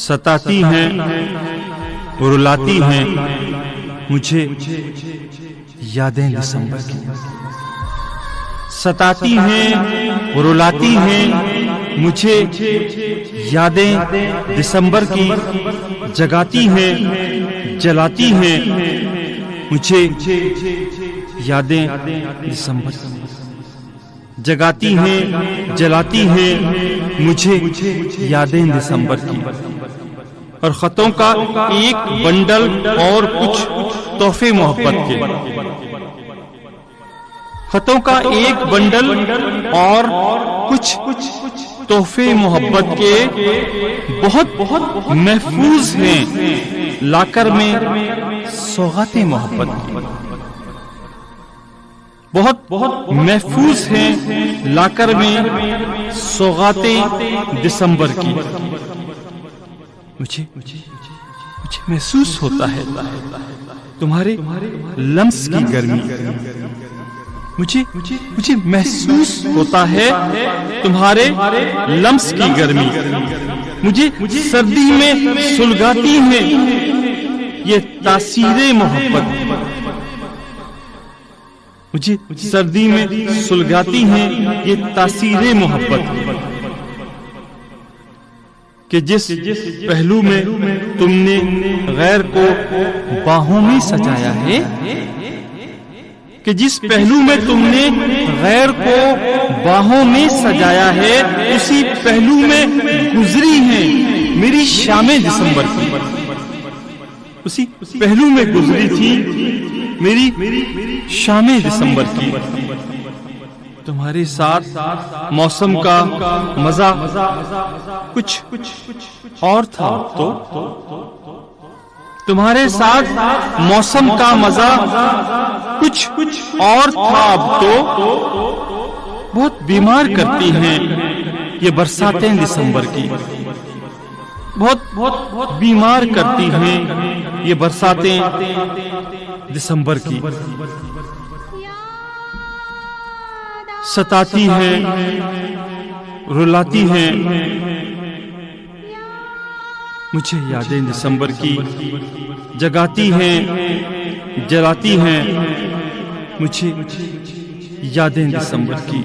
सताती हैं, रुलाती हैं मुझे यादें दिसंबर की। सताती हैं, रुलाती हैं मुझे यादें दिसंबर की। जगाती हैं, जलाती हैं मुझे यादें दिसंबर की। जगाती हैं, जलाती हैं मुझे यादें दिसंबर की। और खतों का एक बंडल और कुछ तोहफे मोहब्बत के। खतों का एक बंडल और कुछ तोहफे मोहब्बत के बहुत बहुत महफूज हैं लाकर में सौगातें मोहब्बत की। बहुत बहुत महफूज हैं लाकर में सौगातें दिसंबर की। मुझे महसूस होता है तुम्हारे लम्स की गर्मी। मुझे महसूस होता है तुम्हारे लम्स की गर्मी। मुझे सर्दी में सुलगाती है ये तासीरें मोहब्बत। मुझे सर्दी में सुलगाती हैं ये तासीरें मोहब्बत कि जिस पहलू में तुमने गैर को बाहों में सजाया है, कि जिस पहलू में तुमने गैर को बाहों में सजाया है, उसी पहलू में गुजरी है मेरी शामें दिसंबर की। उसी पहलू में गुजरी थी मेरी शामें दिसंबर की। तुम्हारे साथ मौसम का मजा कुछ और था तो। तुम्हारे साथ मौसम का मजा कुछ और था अब तो। बहुत बीमार करती हैं ये बरसातें दिसंबर की। बहुत बीमार करती हैं ये बरसातें दिसंबर की। सताती हैं, रुलाती हैं मुझे यादें दिसंबर की। जगाती हैं, जलाती हैं मुझे यादें दिसंबर की।